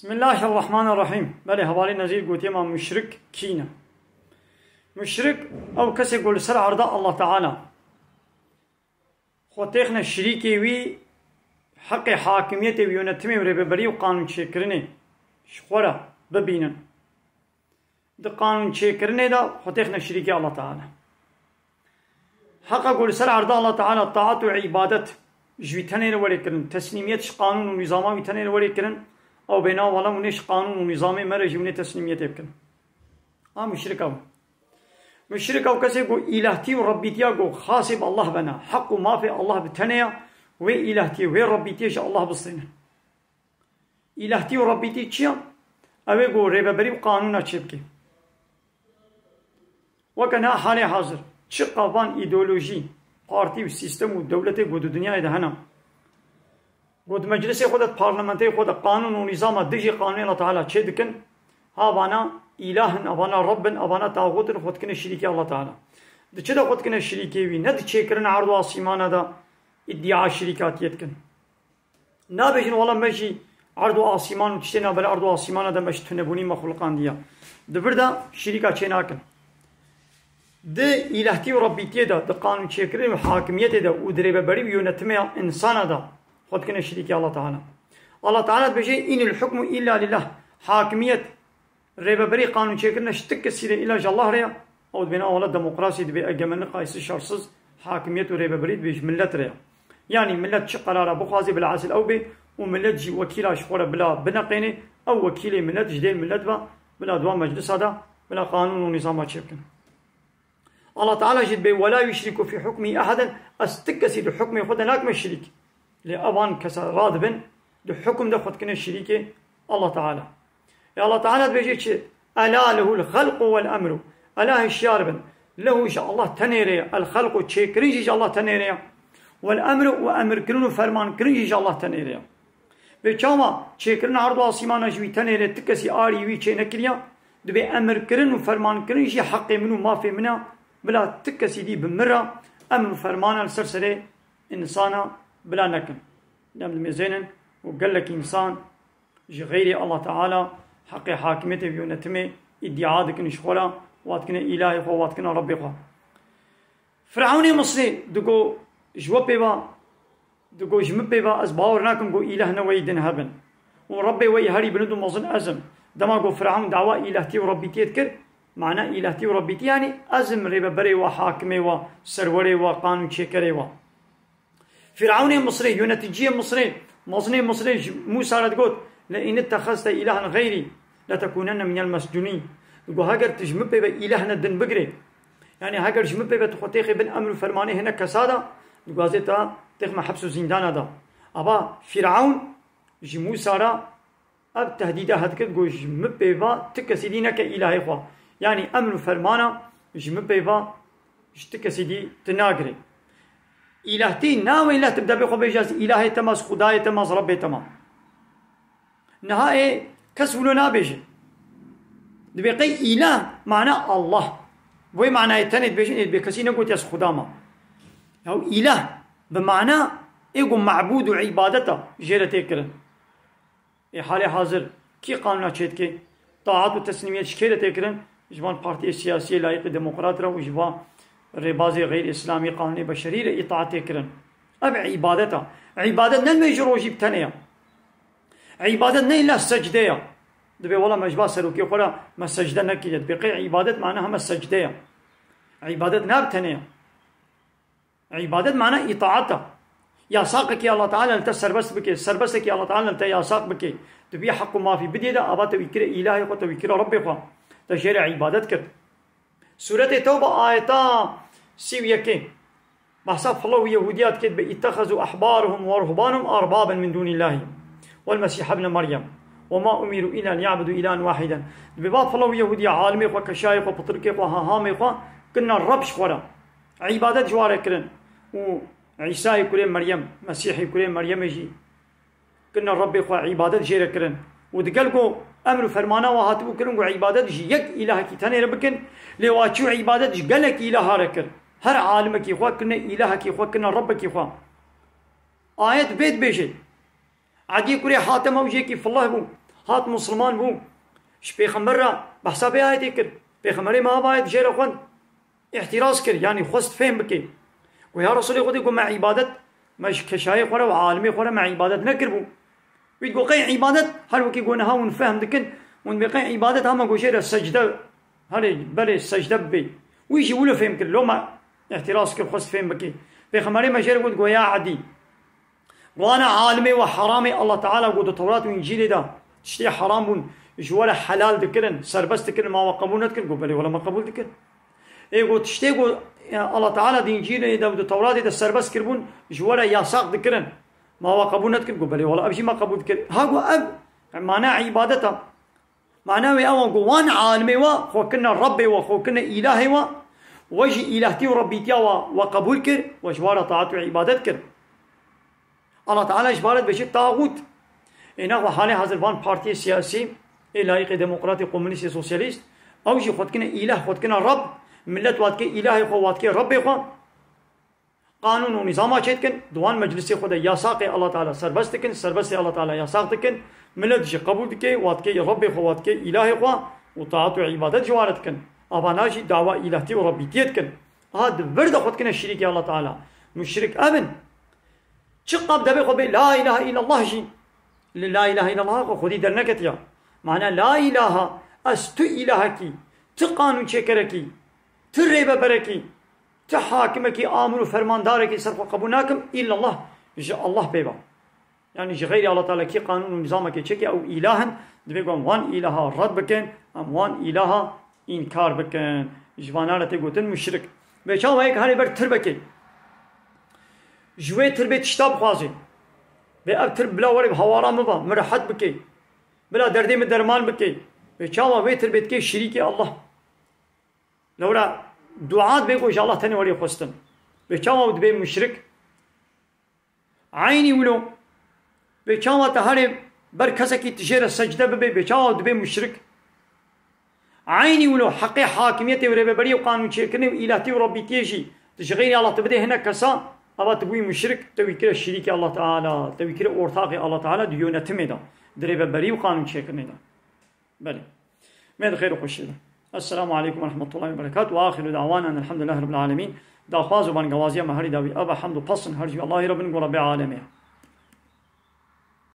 بسم الله الرحمن الرحيم. بله حوالی نزیر گوتی ما مشرک کینه. مشرک او کسی گل سر عرضه الله تعالى خوتیخنا شریکی وی حق حاکمیت و یونتمی و رببری و قانون چیکرنه شخورا ببینن ده قانون چیکرنه دا خوتیخنا شریکی الله تعالى حق گل سر عرضه الله تعالى طاعت و عبادت جویتنه ولی کرن تسلیمیت قانون و نظام ویتنه ولی کرن او بنا ولا منش قانون و نظام مرجوني تسليمية يمكن مشرك او كسي قو الهتي وربيتيا قو خاصب الله بنا حق ما في الله بتنيا وي الهتي وي ربيتي الله بصينا الهتي وربيتي تشيا اوي قو ريبا بري قانونا تشبكي وكان حالي حاضر شقافان ايديولوجي بارتي وسيستم ودولتي قو الدنيا ده هنا قد مجلس خودت پارلمانتي خود قانون و نظام دجي قانون الله تعالى چه دكن ها بانا اله ابانا رب ابانا طاغوت خود كن شريكي الله تعالى ده چه ده خود كن شريكي وي ند چه كرن عرض واسيمانا ده ادعاء شركاتيت كن نابجن والله مشي عرض واسيمان تشتنا بل عرض واسيمانا ده مش تنبوني مخلوقان ديا ده بردا شريكا چه ناكن ده الهتي وربيتي ده قانون چه كرن حاكميت ده ودريبه بري يونتمه انسان ده خود كنا شريكي الله تعالى الله تعالى بيجي إن الحكم إلا لله حاكمية ريبا بري قانون شكرنا شتك السيرة إلا الله ريا أو بنا ولا ديمقراطية دبي أجمل قايس شخص حاكمية ريبا بري بيج ملت ريا يعني ملت شقرار بخازي بالعسل أو بي وملت جي وكيل أشخورة بلا بنقيني أو وكيل ملت جديد ملت بلا دوام مجلس هذا بلا قانون ونظام شكل الله تعالى جد بي ولا يشرك في حكمه أحدا أستكسي حكمه خد هناك مش شريك لأبان كسر رادبن ده حكم ده خد كنا شريكه الله تعالى يا الله تعالى بيجي ألا له الخلق والأمر ألا الشاربن له إن شاء الله تنيري الخلق تشكرين إن شاء الله تنيري والأمر وأمر كرون فرمان كرين إن شاء الله تنيري بيجاما تشكرين عرض واسيمان جوي تنيري تكسي آري وي تشي نكريا دبي أمر كرين وفرمان كرين شي حق منو ما في منها بلا تكسي دي بمرة أمر فرمان السلسلة إنسانا بلا نكن نعم مزينن وقال لك إنسان غير الله تعالى حق حاكمته بيونتمه ادعاء نشخولا واتكنا إلهي خو واتكنا ربي خو فرعوني مصري دقو جواب بيبا دقو جمب بيبا از باور ناكم قو إلهنا ويدن هبن وربي وي هاري بندو مظن أزم دما قو فرعون دعوة إلهتي وربيتي يذكر معنى إلهتي وربيتي يعني أزم ريبا بري وحاكمي وسروري وقانون شكري فرعون مصري يونتجي مصري مصني مصري موسى رد لئن اتخذت إلها غيري لتكونن من المسجونين يقول هاجر تجمب بي إلهنا الدن بقري يعني هاجر جمب بي تخطيخ بن أمر فرماني هنا كسادة يقول زيتا تخم حبس زندان هذا أبا فرعون جي موسى را أب تهديده هدكت يقول جمب بي تكسيدينا كإلهي خوا يعني أمر فرمانا جمب بي تكسيدي تناقري إلهتي ناوي لا تبدأ بخو بيجاز إلهي تماس خداي تماس ربي تمام نهاية كسولو نابيجي دبقي إله معنى الله وي معنى يتنت بيجي بكسي نقول ياس خداما أو إله بمعنى إيقو معبود وعبادته جيرة يكرن حالي حاضر كي قانونا تشيتكي طاعات وتسليمية شكيرة يكرن جبان بارتي السياسية لايق ديمقراطية وجبان ربازي غير إسلامي قانون بشري لإطاعته كرن أب عبادته عبادة نل ميجروجي بتنيا عبادة نل السجدة دبي والله مجبا سلوكي قولا ما السجدة نكيد بقي عبادة معناها ما السجدة عبادة ناب تنيا عبادة معناها إطاعته يا ساقك يا الله تعالى انت سربس بك سربسك يا الله تعالى انت يا ساق بك تبي حق ما في بديده أبا توكل إلهي وتوكل ربي خا تشير عبادتك سورة توبة آيتا سيويكي بحسب فلو يهوديات كتب اتخذوا أحبارهم ورهبانهم أربابا من دون الله والمسيح ابن مريم وما أمروا إلا أن يعبدوا إلها واحدا بباب فلو يهودية عالمي وكشايق وبطرقي وهامي كنا الرب شخورا عبادة جوارة كرن وعيسى يكرين مريم مسيح يكرين مريم يجي كنا الرب عبادة جيرة كرن ودقلقوا أمر فرمانا وهاتبو كرن وعبادة يك إله كي تاني ربكن لواتشو عبادة قالك إله ركن هر عالمك يخوا كنا إلهك يخوا كنا ربك يخوا آيات بيت بيجي عدي كوري حاتم أوجيكي في الله بو هات مسلمان بو اش پیغمبر را بحساب آیتی کرد پیغمبر ما باید جیر خوند احتراز کرد يعني خست فهم بكي ويا رسول خدي قوم مع عبادت مش كشايخ ولا وعالمي ولا مع عبادت نكربو ويقول قي عبادت هل وكي قلنا ها ونفهم دكن ونبقي عبادت هم قوشير السجدة هل بلي السجدة بي ويجي ولا فهم كل لو ما احتراز كل خست فهم بكي پیغمبر ما جير قلت يا عدي وانا عالمي وحرامي الله تعالى قلت التوراة وانجيل ده تشتي حرام بون ولا حلال دكرن سربست دكرن ما قبول نتكن قل بلي ولا ما قبول دكرن ايه قلت تشتي قل الله تعالى دي انجيل ده التوراة ده سربست كربون ولا ياساق دكرن ما قبول نتكن قل بلي ولا ابشي ما قبول دكرن هاقو اب معناه عبادتها معناه اوان قوان عالمي وخوكنا ربي وخوكنا الهي وجه الهتي وربيتي وقبول كر وجوار طاعت وعبادت كر الله تعالى اجبارت بشي طاغوت اینا حالی حاضر بان پارتی سیاسی لایق دموکراتی کمونیستی سوسیالیست او جی خود کنه اله خود کنه رب ملت واد که اله خو واد که رب خو قانون و نظام چیت کن دوان مجلس خود یاساق الله تعالی سربست کن سربست الله تعالی یاساق کن ملت جی قبول که واد که رب خو واد که اله خو و طاعت و عبادت جوارت کن اباناجی دعوا الهتی و ربیتیت کن هاد ورد خود کنه شریک الله تعالی مشرک ابن چقب دبی خو لا اله الا الله جی لا إله إلا الله خودي درنكت يا معنى لا إله أستو إلهكي تقانون شكركي تريب بركي تحاكمكي آمر فرمان داركي صرف قبوناكم إلا الله الله بيبا يعني غير الله تعالى كي قانون ونظامك شكي أو إلها دبيقون وان إله رد بكن أم وان إله إنكار بكن جوانا لتقوتن مشرك بيشاو هيك هاني بر تربكي جوي تربي تشتاب خوازي بأبتر بلا ورق هوارا مبا مرحت بكي بلا دردي من درمان بكي بيشاوا بيتر بيتكي شريكي الله لولا دعاء بيقول إن شاء الله تاني ولي خستن بيشاوا ودبي مشرك عيني ولو بيشاوا تهاري بركسكي تجير السجدة ببي بيشاوا ودبي مشرك عيني ولو حقي حاكميتي وربي بري وقانون شيكني وإلهتي وربي تيجي تشغيني الله تبدي هنا كسا أبا تبوي مشرك توي كلا شريك الله تعالى توي كلا أورتاقي الله تعالى ديونة تميدا دريبا بري وقانون شيكني دا بلي ميد خير وخشي السلام عليكم ورحمة الله وبركاته وآخر دعوانا أن الحمد لله رب العالمين دا خوازو بان قوازيا مهاري داوي أبا حمد وقصن هرجي الله رب العالمين